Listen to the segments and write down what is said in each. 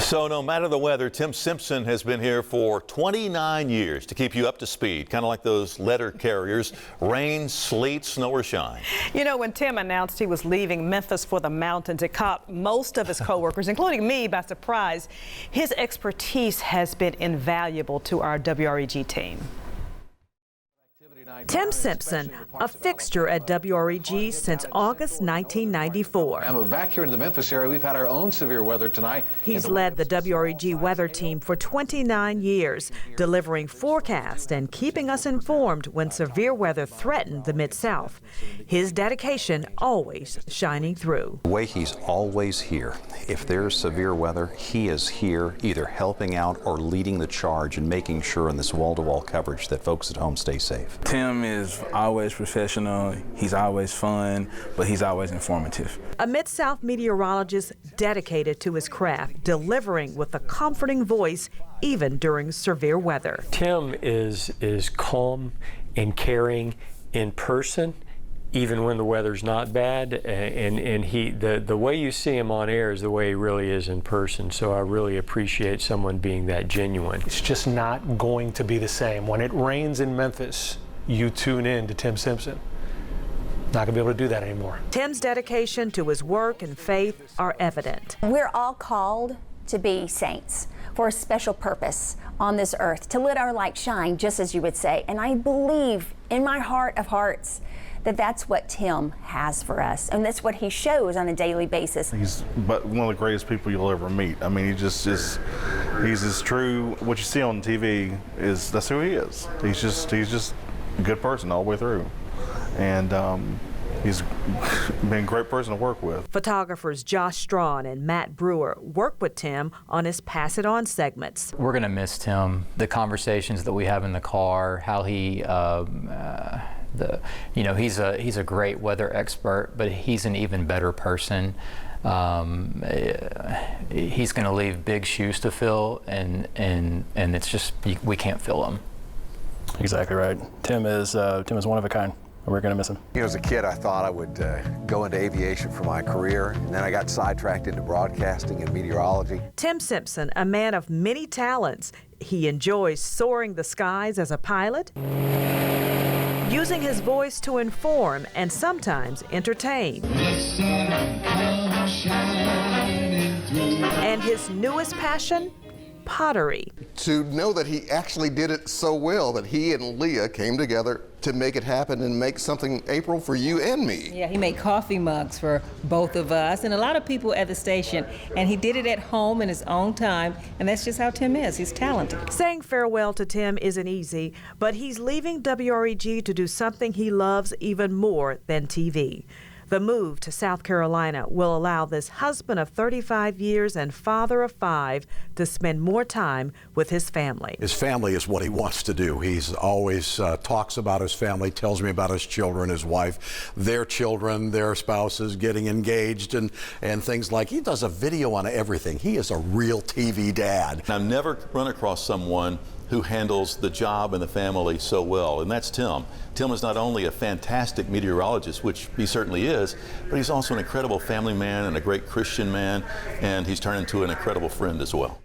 So no matter the weather, Tim Simpson has been here for 29 years to keep you up to speed, kind of like those letter carriers, rain, sleet, snow or shine. You know, when Tim announced he was leaving Memphis for the mountains, it caught most of his coworkers, including me, by surprise. His expertise has been invaluable to our WREG team. Tim Simpson, a fixture at WREG since August 1994. I moved back here into the Memphis area. We've had our own severe weather tonight. He's led the WREG weather team for 29 years, delivering forecasts and keeping us informed when severe weather threatened the Mid-South. His dedication always shining through. The way he's always here. If there's severe weather, he is here either helping out or leading the charge and making sure in this wall-to-wall coverage that folks at home stay safe. Tim is always professional, he's always fun, but he's always informative. A Mid-South meteorologist dedicated to his craft, delivering with a comforting voice even during severe weather. Tim is calm and caring in person, even when the weather's not bad, and the way you see him on air is the way he really is in person. So I really appreciate someone being that genuine. It's just not going to be the same. When it rains in Memphis, you tune in to Tim Simpson. Not gonna be able to do that anymore. Tim's dedication to his work and faith are evident. We're all called to be saints for a special purpose on this earth, to let our light shine, just as you would say. And I believe in my heart of hearts that that's what Tim has for us, and that's what he shows on a daily basis. He's one of the greatest people you'll ever meet. I mean, he's as true. What you see on TV that's who he is. He's just a good person all the way through, and he's been a great person to work with. Photographers Josh Strawn and Matt Brewer work with Tim on his Pass It On segments. We're gonna miss Tim. The conversations that we have in the car, how he, he's a great weather expert, but he's an even better person. He's going to leave big shoes to fill, and it's just we can't fill them. Exactly right. Tim is one of a kind. We're going to miss him. You know, as a kid, I thought I would go into aviation for my career, and then I got sidetracked into broadcasting and meteorology. Tim Simpson, a man of many talents. He enjoys soaring the skies as a pilot, using his voice to inform and sometimes entertain. And his newest passion? Pottery. To know that he actually did it so well that he and Leah came together to make it happen and make something, April, for you and me. Yeah, he made coffee mugs for both of us and a lot of people at the station, and he did it at home in his own time, and that's just how Tim is. He's talented. Saying farewell to Tim isn't easy, but he's leaving WREG to do something he loves even more than TV. The move to South Carolina will allow this husband of 35 years and father of 5 to spend more time with his family. His family is what he wants to do. He's always talks about his family, tells me about his children, his wife, their children, their spouses, getting engaged and things like. He does a video on everything. He is a real TV dad. I've never run across someone who handles the job and the family so well, and that's Tim. Tim is not only a fantastic meteorologist, which he certainly is, but he's also an incredible family man and a great Christian man, and he's turned into an incredible friend as well.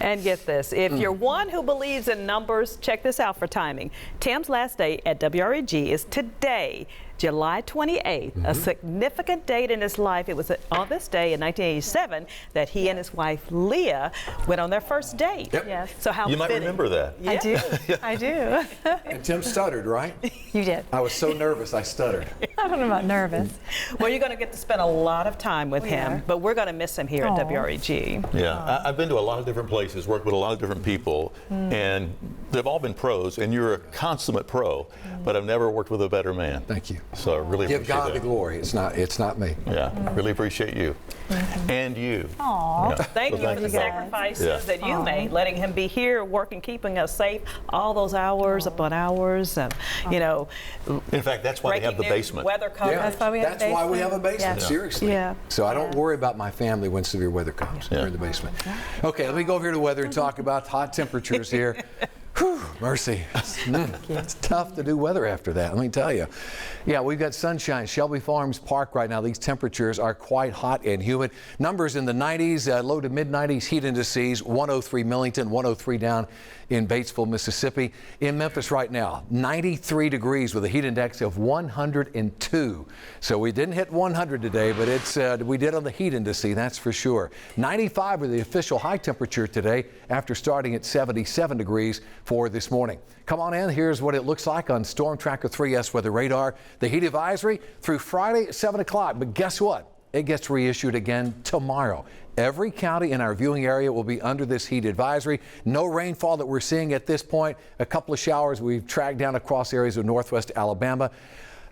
And get this, if you're one who believes in numbers, check this out for timing. Tim's last day at WREG is today, July 28th, a significant date in his life. It was on this day in 1987 that he and his wife, Leah, went on their first date. Yep. Yes. So how you might remember that. Yeah. I do. I do. And Tim stuttered, right? You did. I was so nervous, I stuttered. I don't know about nervous. Well, you're going to get to spend a lot of time with him, but we're going to miss him here at WREG. Yeah, I've been to a lot of different places, worked with a lot of different people, and they've all been pros, and you're a consummate pro, but I've never worked with a better man. Thank you. So I really Give appreciate God that. the glory. It's not me. Yeah, really appreciate you. And you. Aww. Yeah. Thank you for the sacrifices that you made, letting him be here, working, keeping us safe, all those hours upon hours, and you know. In fact, that's why they have the basement. Weather coverage. Yeah, that's why we have a basement, seriously. Yeah. So I don't worry about my family when severe weather comes. We're in the basement. Okay, let me go over here to the weather and talk about hot temperatures here. Whew. mercy. It's tough to do weather after that, let me tell you. Yeah, we've got sunshine. Shelby Farms Park right now. These temperatures are quite hot and humid. Numbers in the 90s, low to mid 90s heat indices, 103 Millington, 103 down in Batesville, Mississippi. In Memphis right now, 93 degrees with a heat index of 102. So we didn't hit 100 today, but it's we did on the heat index, that's for sure. 95 with the official high temperature today after starting at 77 degrees for this morning. Come on in. Here's what it looks like on Storm Tracker 3S weather radar. The heat advisory through Friday at 7 o'clock. But guess what? It gets reissued again tomorrow. Every county in our viewing area will be under this heat advisory. No rainfall that we're seeing at this point. A couple of showers we've tracked down across areas of northwest Alabama.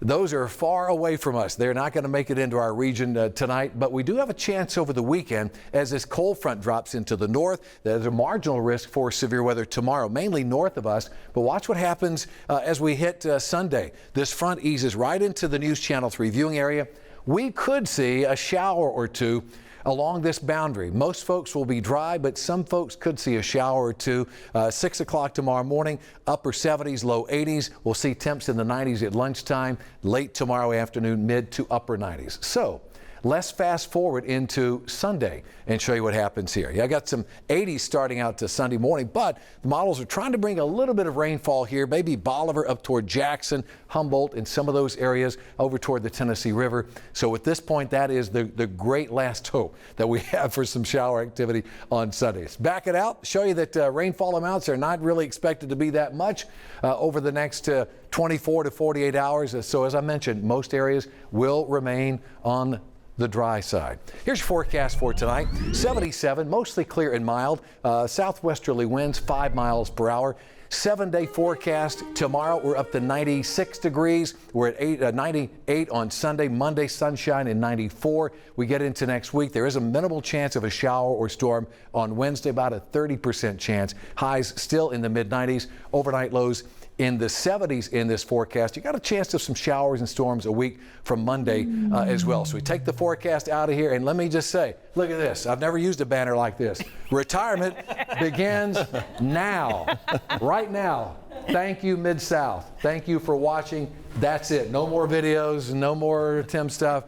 Those are far away from us. They're not going to make it into our region tonight, but we do have a chance over the weekend as this cold front drops into the north. There's a marginal risk for severe weather tomorrow, mainly north of us. But watch what happens as we hit Sunday. This front eases right into the News Channel 3 viewing area. We could see a shower or two along this boundary. Most folks will be dry, but some folks could see a shower or two. 6 o'clock tomorrow morning, upper 70s, low 80s. We'll see temps in the 90s at lunchtime, late tomorrow afternoon, mid to upper 90s. So let's fast forward into Sunday and show you what happens here. Yeah, I got some 80s starting out to Sunday morning, but the models are trying to bring a little bit of rainfall here, maybe Bolivar up toward Jackson, Humboldt, and some of those areas over toward the Tennessee River. So at this point, that is the great last hope that we have for some shower activity on Sundays. Back it out, show you that rainfall amounts are not really expected to be that much over the next 24 to 48 hours. So as I mentioned, most areas will remain on the dry side. Here's your forecast for tonight. 77, mostly clear and mild. Southwesterly winds 5 miles per hour. 7-day forecast. Tomorrow we're up to 96 degrees. We're at 98 on Sunday. Monday sunshine and 94. We get into next week. There is a minimal chance of a shower or storm on Wednesday, about a 30% chance. Highs still in the mid 90s. Overnight lows in the 70s in this forecast. You got a chance of some showers and storms a week from Monday as well. So we take the forecast out of here, and let me just say, look at this. I've never used a banner like this. Retirement begins now, right now. Thank you, Mid-South. Thank you for watching. That's it. No more videos, no more Tim stuff.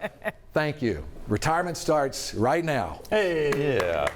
Thank you. Retirement starts right now. Hey. Yeah.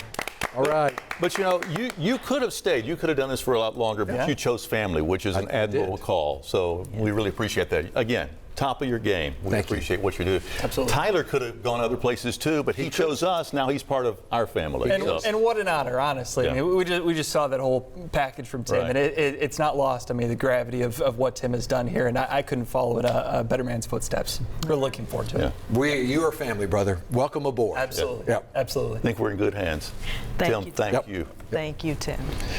All right. But you know, you could have stayed. You could have done this for a lot longer, but you chose family, which is an admirable call. So we really appreciate that. Again, top of your game. We appreciate what you do. Absolutely. Tyler could have gone other places too, but he chose us. Now he's part of our family. And what an honor, honestly. Yeah. I mean, we just saw that whole package from Tim, and it's not lost. I mean, the gravity of what Tim has done here, and I couldn't follow in a better man's footsteps. We're looking forward to it. You are family, brother. Welcome aboard. Absolutely. Yep. Absolutely. I think we're in good hands. Thank Tim, you. thank you. Thank you, Tim.